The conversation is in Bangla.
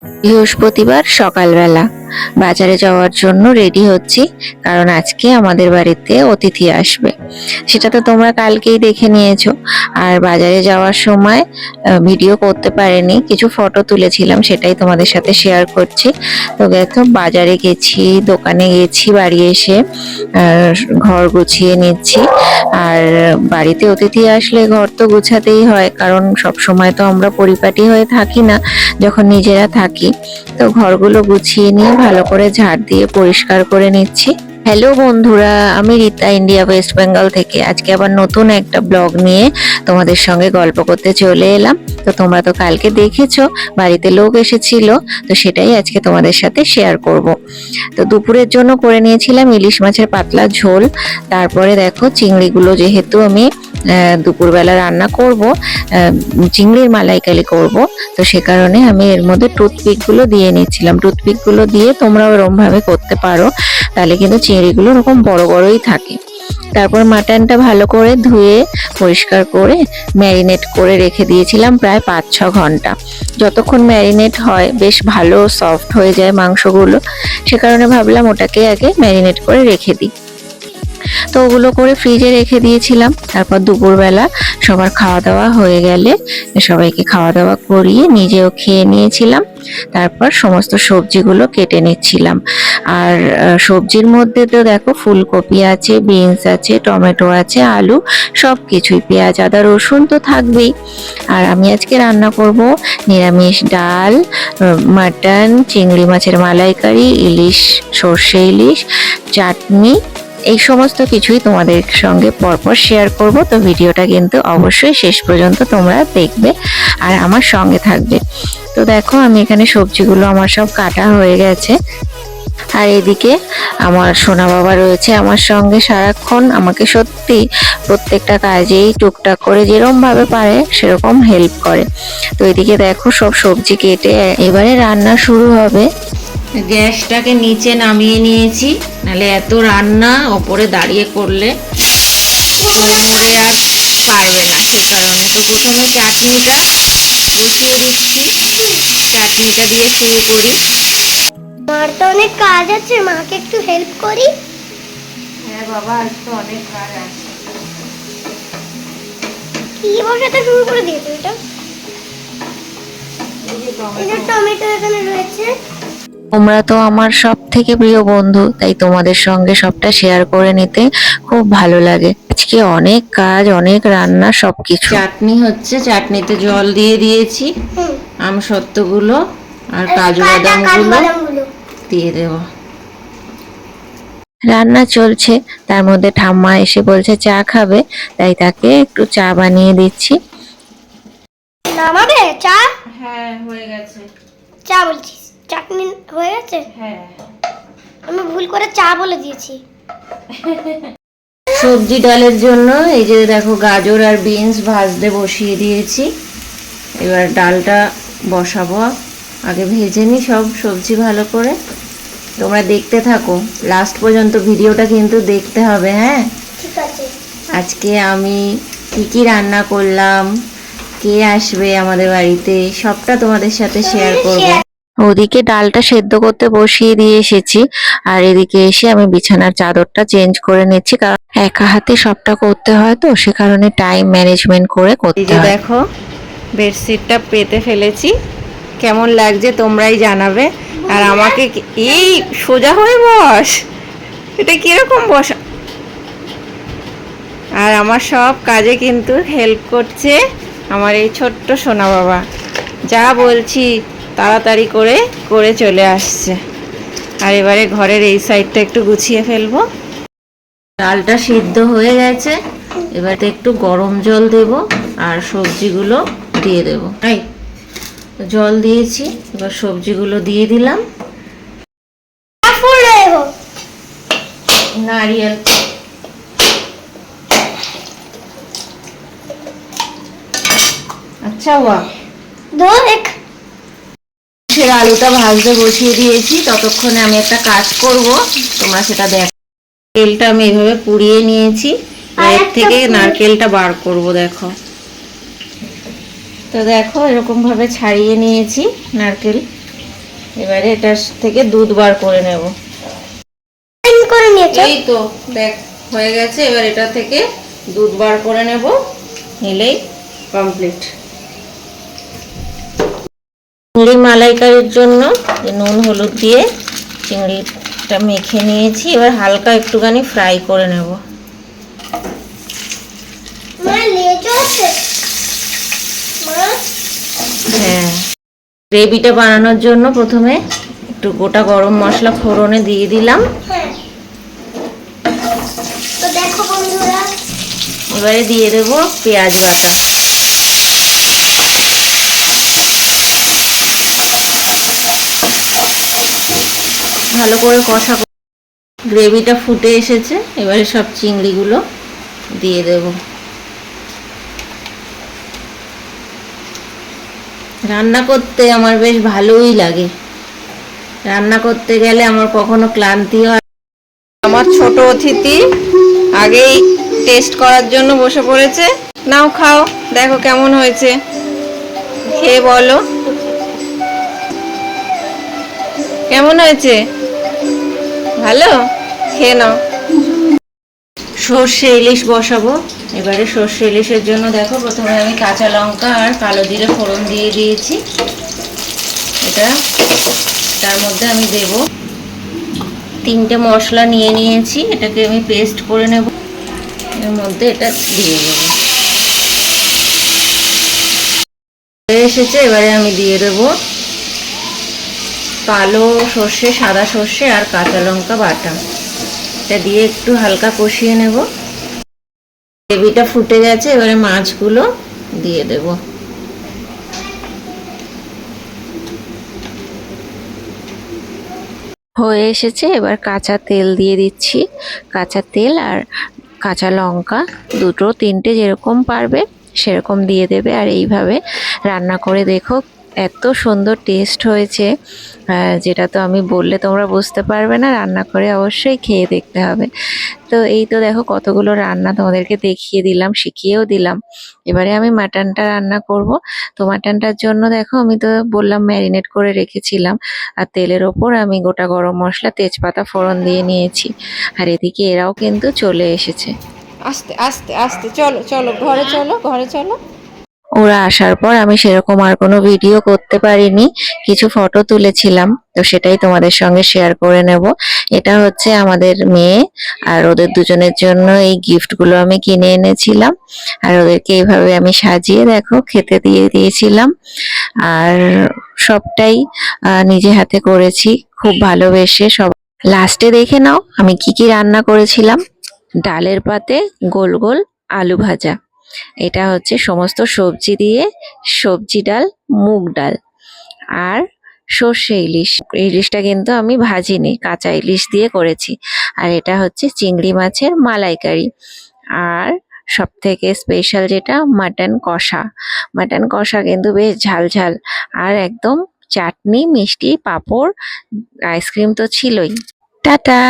বৃহস্পতিবার সকালবেলা বাজারে যাওয়ার জন্য রেডি হচ্ছি, কারণ আজকে আমাদের বাড়িতে অতিথি আসবে। সেটা তো তোমরা কালকেই দেখে নিয়েছো। আর বাজারে যাওয়ার সময় ভিডিও করতে পারিনি, কিছু ফটো তুলেছিলাম, সেটাই তোমাদের সাথে শেয়ার করছি। তো দেখো বাজারে গেছি, দোকানে গেছি, বাড়ি এসে ঘর গুছিয়ে নিচ্ছি। আর বাড়িতে অতিথি আসলে ঘর তো গুছাতেই হয়, কারণ সব সময় তো আমরা পরিপাটি হয়ে থাকি না যখন নিজেরা থাকি। তো ঘরগুলো গুছিয়ে নিয়ে ভালো করে ঝাড় দিয়ে পরিষ্কার করে নিচ্ছি। হ্যালো বন্ধুরা, আমি রীতা, ইন্ডিয়া, ওয়েস্ট বেঙ্গল থেকে আজকে আবার নতুন একটা ব্লগ নিয়ে তোমাদের সঙ্গে গল্প করতে চলে এলাম। তো তোমরা তো কালকে দেখেছো বাড়িতে লোক এসেছিল, তো সেটাই আজকে তোমাদের সাথে শেয়ার করব। তো দুপুরের জন্য করে নিয়েছিলাম ইলিশ মাছের পাতলা ঝোল। তারপরে দেখো চিংড়িগুলো যেহেতু আমি দুপুরবেলা রান্না করব, চিংড়ির মালাইকারি করব, তো সে কারণে আমি এর মধ্যে টুথপিকগুলো দিয়ে নিচ্ছিলাম। টুথপিকগুলো দিয়ে তোমরা ওরকম ভাবে করতে পারো, তাহলে কিন্তু চিংড়িগুলো এরকম বড় বড়ই থাকে। তারপর মাটনটা ভালো করে ধুয়ে পরিষ্কার করে ম্যারিনেট করে রেখে দিয়েছিলাম প্রায় 5-6 ঘন্টা। যতক্ষণ ম্যারিনেট হয় বেশ ভালো সফট হয়ে যায় মাংসগুলো, সে কারণে ভাবলাম ওটাকে আগে ম্যারিনেট করে রেখে দিই। তো ওগুলো করে ফ্রিজে রেখে দিয়েছিলাম। তারপর দুপুরবেলা সবার খাওয়া দাওয়া হয়ে গেলে সবাইকে খাওয়া দাওয়া করিয়ে নিজেও খেয়ে নিয়েছিলাম। তারপর সমস্ত সবজিগুলো কেটে নিচ্ছিলাম। আর সবজির মধ্যে তো দেখো ফুলকপি আছে, বিনস আছে, টমেটো আছে, আলু, সব কিছুই, পেঁয়াজ, আদা, রসুন তো থাকবেই। আর আমি আজকে রান্না করব নিরামিষ ডাল, মাটন, চিংড়ি মাছের মালাইকারি, ইলিশ, সর্ষে ইলিশ, চাটনি, এই সমস্ত কিছুই তোমাদের সঙ্গে পরপর শেয়ার করব। তো ভিডিওটা কিন্তু অবশ্যই শেষ পর্যন্ত তোমরা দেখবে আর আমার সঙ্গে থাকবে। তো দেখো আমি এখানে সবজিগুলো আমার সব কাটা হয়ে গেছে। আর এদিকে আমার সোনা বাবা রয়েছে আমার সঙ্গে সারাক্ষণ, আমাকে সত্যি প্রত্যেকটা কাজেই টুকটাক করে যেরকম ভাবে পারে সেরকম হেল্প করে। তো এদিকে দেখো সব সবজি কেটে এবারে রান্না শুরু হবে। গ্যাসটাকে নিচে নামিয়ে নিয়েছি, নাহলে এত রান্না ওপরে দাঁড়িয়ে করলে মরে আর পারবে না, সে কারণে। তো প্রথমে চাটনিটা বসিয়ে দিচ্ছি, চাটনিটা দিয়ে শুরু করি। মার তো অনেক কাজ আছে, মাকে একটু হেল্প করি। হ্যাঁ বাবা, আজ তো অনেক কাজ আছে। কি বসাতে শুরু করে দিয়েছো এটা? এই যে টমেটো এখানে রয়েছে। তোমরা তো আমার সব থেকে প্রিয় বন্ধু, তাই তোমাদের সঙ্গে সবটা শেয়ার করে নিতে খুব ভালো লাগে। আজকে অনেক কাজ, অনেক রান্না, সবকিছু। চাটনি হচ্ছে, চাটনিতে জল দিয়ে দিয়েছি, আমসত্ত্বগুলো আর কাজু বাদামগুলো দিয়ে দেব। রান্না চলছে, তার মধ্যে ঠাম্মা এসে বলছে চা খাবে, তাই তাকে একটু চা বানিয়ে দিচ্ছি। নামাবে চা? হ্যাঁ হয়ে গেছে। চা বলছিস? চাটনি হয়ে গেছে? হ্যাঁ, আমি ভুল করে চা বলে দিয়েছি। সবজি ডালের জন্য এই যে দেখো গাজর আর বিনস ভাজতে বসিয়ে দিয়েছি। এবার ডালটা বসাবো, আগে ভেজে নিই সব সবজি ভালো করে। তোমরা দেখতে থাকো লাস্ট পর্যন্ত, ভিডিওটা কিন্তু দেখতে হবে। হ্যাঁ, ঠিক আছে। আজকে আমি কি কি রান্না করলাম, কে আসবে আমাদের বাড়িতে, সবটা তোমাদের সাথে শেয়ার করব। ওদিকে ডালটা সেদ্ধ করতে বসিয়ে দিয়ে এসেছি, আর এদিকে এসে আমি বিছানার চাদরটা চেঞ্জ করে নিচ্ছি, কারণ একা হাতে সবটা করতে হয়, তো সে কারণে টাইম ম্যানেজমেন্ট করে করতে হয়। দেখো বেডশিটটা পেতে ফেলেছি, কেমন লাগছে তোমরাই জানাবে। আর আমাকে এই সোজা হয়ে বস, এটা কিরকম বসা। আর আমার সব কাজে কিন্তু হেল্প করছে আমার এই ছোট্ট সোনা বাবা, যা বলছি তাড়াতাড়ি করে করে চলে আসছে। আর এবারে ঘরের এই সাইডটা একটু গুছিয়ে ফেলবো। ডালটা সিদ্ধ হয়ে গেছে, এবারে একটু গরম জল দেব আর সবজিগুলো দিয়ে দেব। এই জল দিয়েছি, এবার সবজিগুলো দিয়ে দিলাম। নারিয়েল, আচ্ছা ওয়া দেখ, আলুটা ভাজতে বসিয়ে দিয়েছি, ততক্ষণে আমি একটা কাজ করব, তোমরা সেটা দেখো। তেলটা আমি এভাবে পুড়িয়ে নিয়েছি, এর থেকে নারকেলটা বার করব। দেখো তো, দেখো এরকম ভাবে ছাড়িয়ে নিয়েছি নারকেল। এবারে এটার থেকে দুধ বার করে নেব। করে নিয়েছো? এই তো দেখ হয়ে গেছে। এবার এটা থেকে দুধ বার করে নেব, নিলেই কমপ্লিট। চিংড়ি মালাইকারির জন্য নুন হলুদ দিয়ে চিংড়িটা মেখে নিয়েছি। এবার হালকা একটুখানি ফ্রাই করে নেব। মা লেজও আছে মা। হ্যাঁ, গ্রেভিটা বানানোর জন্য প্রথমে একটু গোটা গরম মশলা ফোড়নে দিয়ে দিলাম। হ্যাঁ, তো দেখো বন্ধুরা, এবারে দিয়ে দেবো পেঁয়াজ বাটা। ভালো করে কষা, গ্রেভিটা ফুটে এসেছে। এবারে সব চিংড়িগুলো দিয়ে দেব। রান্না করতে আমার বেশ ভালোই লাগে। রান্না করতে গেলে আমার কখনো ক্লান্তি হয়। আমার ছোট অতিথি আগেই টেস্ট করার জন্য বসে পড়েছে। নাও খাও, দেখো কেমন হয়েছে, খেয়ে বলো কেমন হয়েছে। ভালো, খেয়ে নাও। সর্ষে ইলিশ বসাবো। এবারে সর্ষে ইলিশের জন্য দেখো প্রথমে আমি কাঁচা লঙ্কা আর কালো জিরে ফোড়ন দিয়ে দিয়েছি। এটা তার মধ্যে আমি দেব 3টে মশলা নিয়ে নিয়েছি, এটাকে আমি পেস্ট করে নেব। এর মধ্যে এটা দিয়ে দেবো। হয়ে এসেছে। এবারে আমি দিয়ে দেবো কালো সর্ষে, সাদা সর্ষে আর কাঁচা লঙ্কা বাটা। এটা দিয়ে একটু হালকা কষিয়ে নেব। গ্রেভিটা ফুটে গেছে। এবারে মাছগুলো দিয়ে দেব। হয়ে এসেছে। এবার কাঁচা তেল দিয়ে দিচ্ছি। কাঁচা তেল আর কাঁচা লঙ্কা দুটো তিনটে যেরকম পারবে সেরকম দিয়ে দেবে। আর এইভাবে রান্না করে দেখো, এত সুন্দর টেস্ট হয়েছে, যেটা তো আমি বললে তোমরা বুঝতে পারবে না। রান্না করে অবশ্যই খেয়ে দেখতে হবে। তো এই তো দেখো কতগুলো রান্না তোমাদেরকে দেখিয়ে দিলাম, শিখিয়েও দিলাম। এবারে আমি মাটনটা রান্না করব। তো মাটনটার জন্য দেখো আমি তো বললাম ম্যারিনেট করে রেখেছিলাম। আর তেলের ওপর আমি গোটা গরম মশলা, তেজপাতা ফোড়ন দিয়ে নিয়েছি। আর এদিকে এরাও কিন্তু চলে এসেছে। আস্তে আস্তে আস্তে চলো চলো, ঘরে চলো, ঘরে চলো। ওরা আসার পর আমি সেরকম আর কোনো ভিডিও করতে পারিনি, কিছু ফটো তুলেছিলাম, তো সেটাই তোমাদের সঙ্গে শেয়ার করে নেব। এটা হচ্ছে আমাদের মেয়ে, আর ওদের দুজনের জন্য এই গিফটগুলো আমি কিনে এনেছিলাম। আর ওদেরকে এইভাবে আমি সাজিয়ে দেখো খেতে দিয়ে দিয়েছিলাম। আর সবটাই নিজে হাতে করেছি, খুব ভালোবেসে। সব লাস্টে দেখে নাও আমি কি কি রান্না করেছিলাম। ডালের পাতে গোল গোল আলু ভাজা। এটা হচ্ছে সমস্ত সবজি দিয়ে সবজি ডাল, মুগ ডাল আর সর্ষে ইলিশ। ইলিশটা কিন্তু আমি ভাজিনি, কাঁচা ইলিশ দিয়ে করেছি। আর এটা হচ্ছে চিংড়ি মাছের মালাইকারি। আর সব থেকে স্পেশাল যেটা মাটন কষা। মাটন কষা কিন্তু বেশ ঝাল ঝাল। আর একদম চাটনি, মিষ্টি, পাঁপড়, আইসক্রিম তো ছিলই। টাটা।